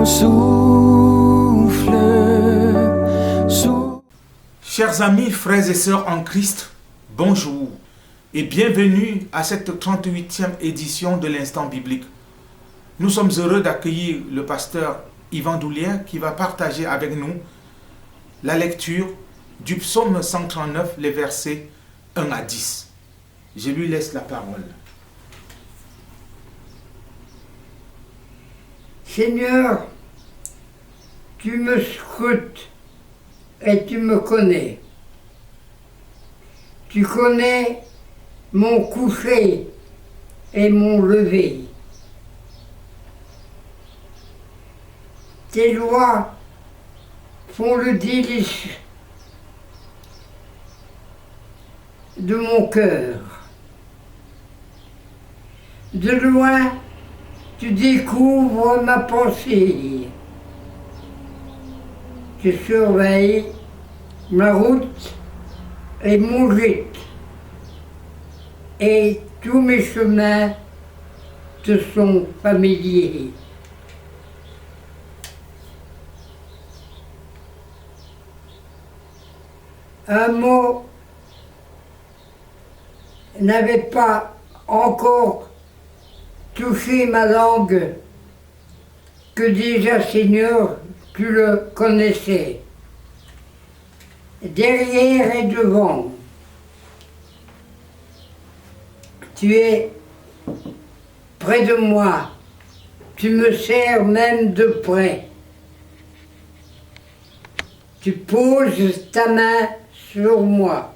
ton souffle. Chers amis, frères et sœurs en Christ, bonjour et bienvenue à cette 38e édition de l'Instant Biblique. Nous sommes heureux d'accueillir le pasteur Yvan Doulier qui va partager avec nous la lecture du psaume 139, les versets 1 à 10. Je lui laisse la parole. Seigneur, tu me scrutes et tu me connais. Tu connais mon coucher et mon lever. Tes lois font le délice de mon cœur. De loin, tu découvres ma pensée. Tu surveilles ma route et mon gîte. Et tous mes chemins te sont familiers. Un mot n'avait pas encore touché ma langue, que déjà, Seigneur, tu le connaissais. Derrière et devant, tu es près de moi, tu me serres même de près. Tu poses ta main sur moi.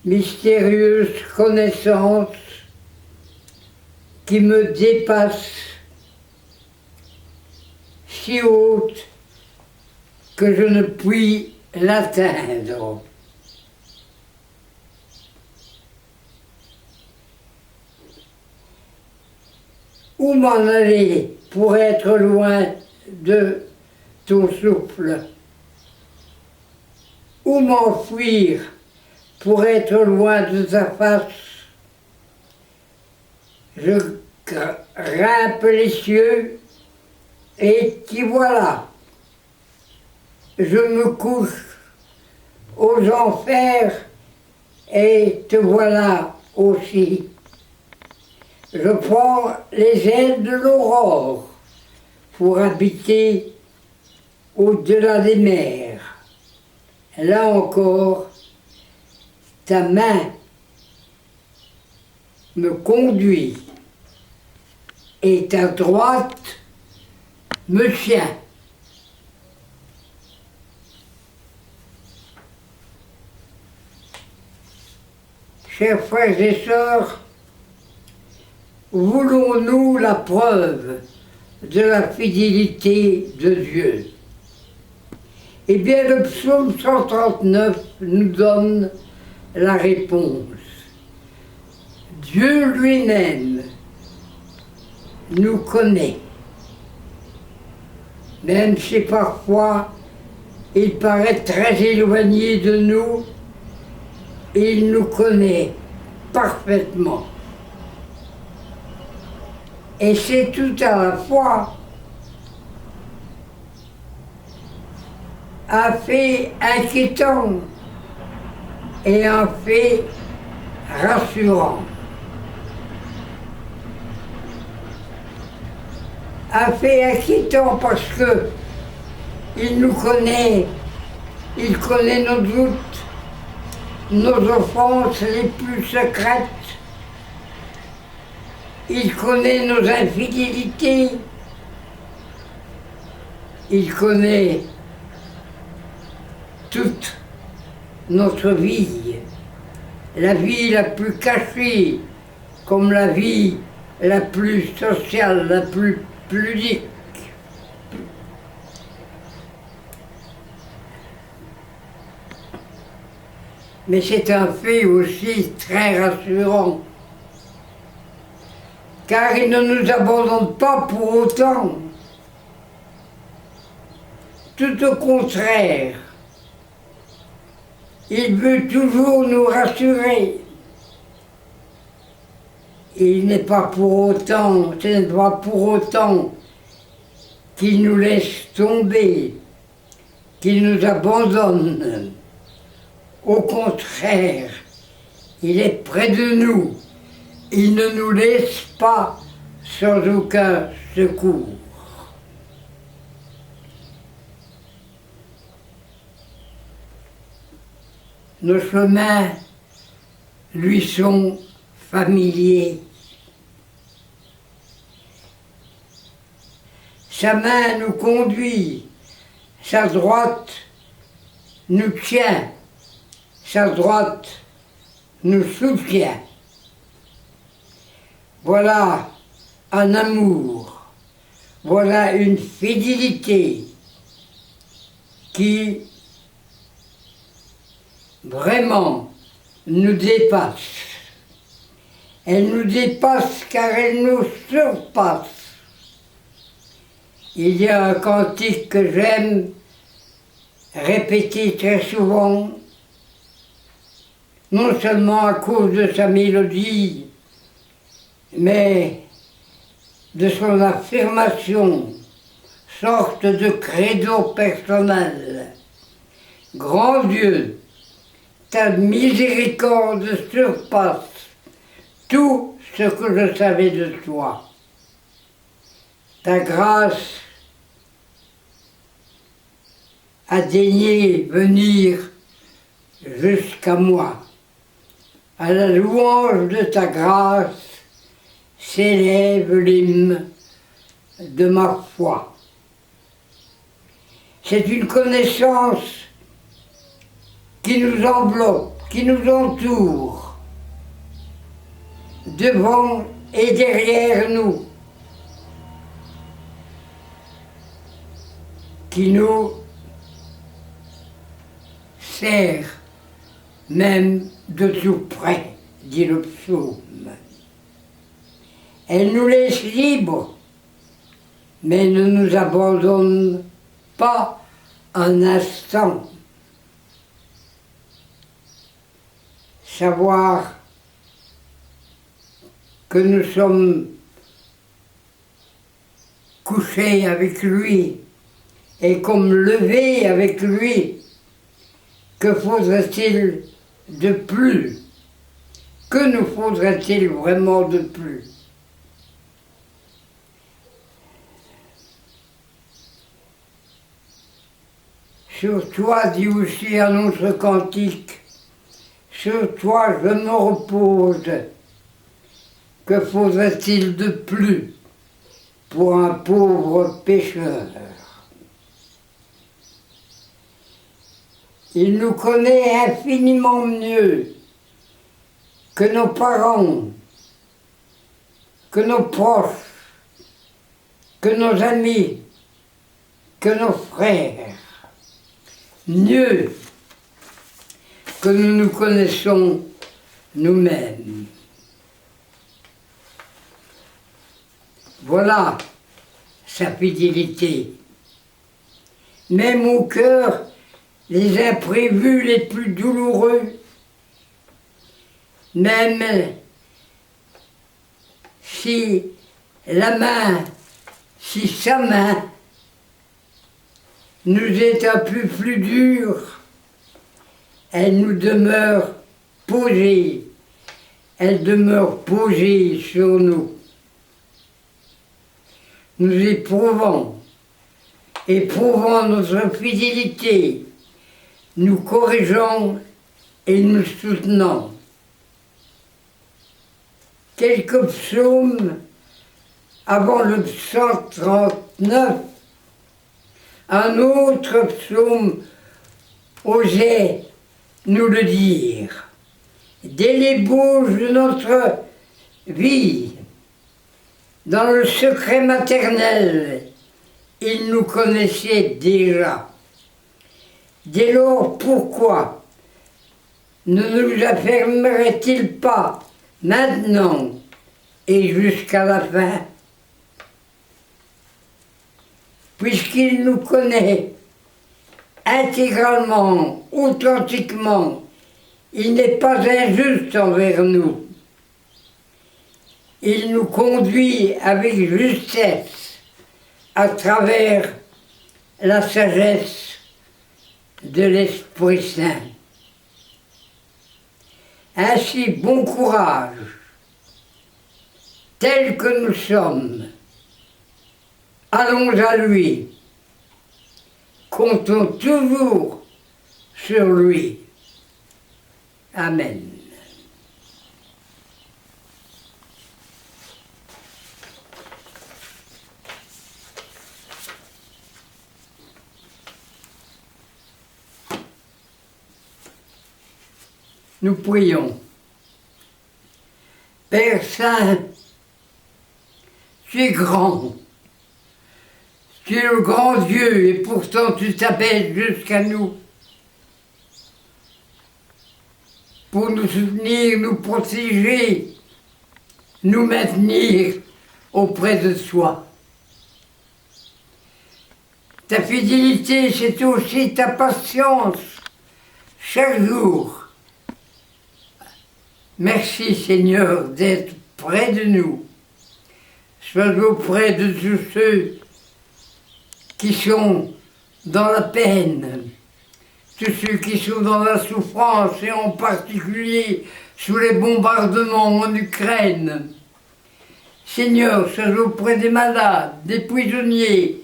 Mystérieuse connaissance qui me dépasse, si haute que je ne puis l'atteindre. Où m'en aller pour être loin de ton souffle? Où m'enfuir pour être loin de ta face? Je grimpe les cieux et t'y voilà. Je me couche aux enfers et te voilà aussi. Je prends les ailes de l'aurore pour habiter au-delà des mers. Là encore, ta main me conduit et ta droite me tient. Chers frères et sœurs, voulons-nous la preuve de la fidélité de Dieu? Eh bien, le psaume 139 nous donne la réponse. Dieu lui-même nous connaît, même si parfois il paraît très éloigné de nous, il nous connaît parfaitement. Et c'est tout à la fois un fait inquiétant et un fait rassurant. Un fait inquiétant parce que il nous connaît, il connaît nos doutes, nos offenses les plus secrètes, il connaît nos infidélités, il connaît toute notre vie, la vie la plus cachée, comme la vie la plus sociale, la plus pudique. Mais c'est un fait aussi très rassurant, car il ne nous abandonne pas pour autant. Tout au contraire, il veut toujours nous rassurer. il n'est pas pour autant, ce n'est pas pour autant qu'il nous laisse tomber, qu'il nous abandonne. Au contraire, il est près de nous. Il ne nous laisse pas sans aucun secours. Nos chemins lui sont familiers. Sa main nous conduit, sa droite nous tient, sa droite nous soutient. Voilà un amour, voilà une fidélité qui vraiment nous dépasse. Elle nous dépasse car elle nous surpasse. Il y a un cantique que j'aime répéter très souvent, non seulement à cause de sa mélodie, mais de son affirmation, sorte de credo personnel. Grand Dieu, ta miséricorde surpasse tout ce que je savais de toi. Ta grâce a daigné venir jusqu'à moi. À la louange de ta grâce s'élève l'hymne de ma foi. C'est une connaissance qui nous enveloppe, qui nous entoure, devant et derrière nous, qui nous sert même de tout près, dit le psaume. Elle nous laisse libres, mais ne nous abandonne pas un instant. Savoir que nous sommes couchés avec lui et comme levés avec lui, que faudrait-il de plus? Que nous faudrait-il vraiment de plus? Sur toi, dit aussi un autre cantique, sur toi je me repose. Que faudrait-il de plus pour un pauvre pécheur? Il nous connaît infiniment mieux que nos parents, que nos proches, que nos amis, que nos frères. Mieux que nous nous connaissons nous-mêmes. Voilà sa fidélité. Même au cœur, les imprévus les plus douloureux, même si sa main nous est un peu plus dure, elle nous demeure posée, elle demeure posée sur nous. Nous éprouvons notre fidélité, nous corrigeons et nous soutenons. Quelques psaumes avant le psaume 39, un autre psaume osait nous le dire. Dès l'ébauche de notre vie, dans le secret maternel, il nous connaissait déjà. Dès lors, pourquoi ne nous affermerait-il pas maintenant et jusqu'à la fin? Puisqu'il nous connaît intégralement, authentiquement, il n'est pas injuste envers nous. il nous conduit avec justesse à travers la sagesse de l'Esprit Saint. Ainsi, bon courage, tel que nous sommes. Allons à lui, comptons toujours sur lui. Amen. Nous prions. Père Saint, tu es grand, tu es le grand Dieu et pourtant tu t'appelles jusqu'à nous pour nous soutenir, nous protéger, nous maintenir auprès de toi. Ta fidélité, c'est aussi ta patience chaque jour. Merci Seigneur d'être près de nous. Sois auprès de tous ceux qui sont dans la peine, tous ceux qui sont dans la souffrance et en particulier sous les bombardements en Ukraine. Seigneur, sois auprès des malades, des prisonniers,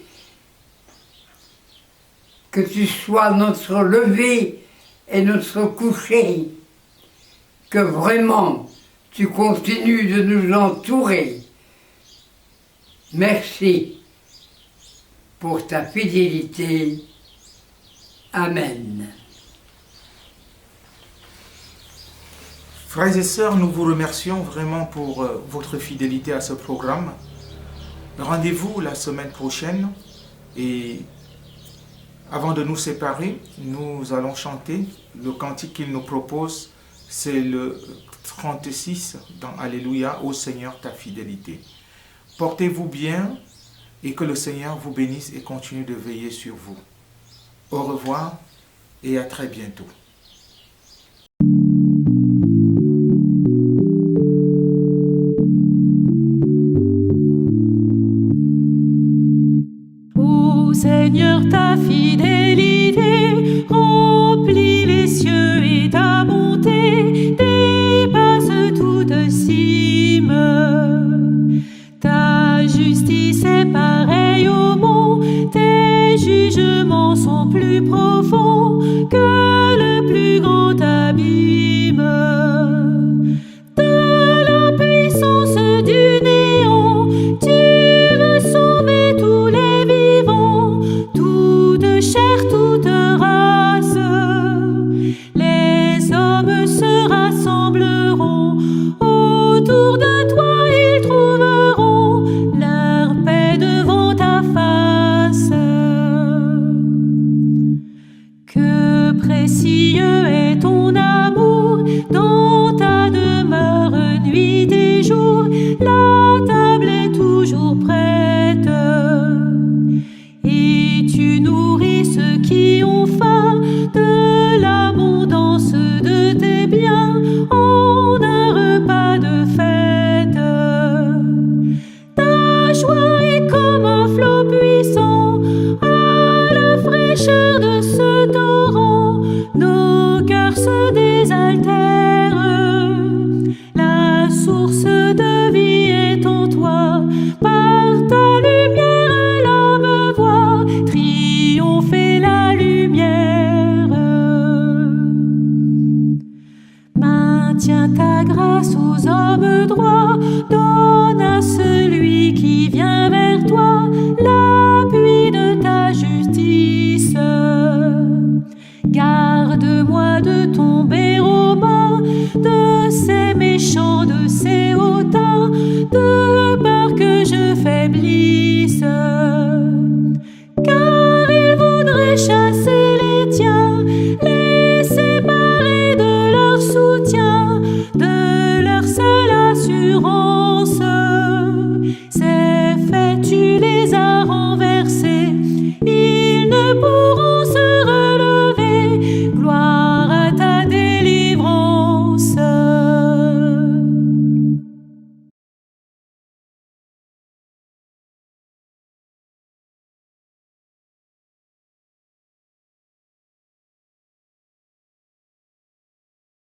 que tu sois notre lever et notre coucher. Que vraiment tu continues de nous entourer. Merci pour ta fidélité. Amen. Frères et sœurs, nous vous remercions vraiment pour votre fidélité à ce programme. Rendez-vous la semaine prochaine et avant de nous séparer, nous allons chanter le cantique qu'il nous propose. C'est le 36 dans Alléluia, ô Seigneur, ta fidélité. Portez-vous bien et que le Seigneur vous bénisse et continue de veiller sur vous. Au revoir et à très bientôt. Ô Seigneur, ta fidélité remplit les cieux et ta bonté dépasse toute cime. Ta justice est pareille au mont, tes jugements sont plus profonds que le plus grand abîme. De la puissance du néant, tu veux sauver tous les vivants, toute chair, toute race. Les hommes se rassembleront autour de toi, ils trouveront leur paix devant ta face. Que précieux est ton amour dans ta demeure nuit et jour, la table est toujours prête. Et tu nourris ceux qui ont faim de l'abondance de tes biens en un repas de fête. Ta joie est comme un flot puissant à la fraîcheur de ce torrent. Nos cœurs se désaltèrent. La source de vie est en toi. Par ta lumière, l'homme voit triompher la lumière. Maintiens ta grâce aux hommes droits, donne à celui qui vient vers toi l'appui de ta justice. Garde-moi de tomber aux mains de ces méchants, de ces hautains, de peur que je faiblisse. Car ils voudraient chasser les tiens, les séparer de leur soutien, de leur seule assurance. C'est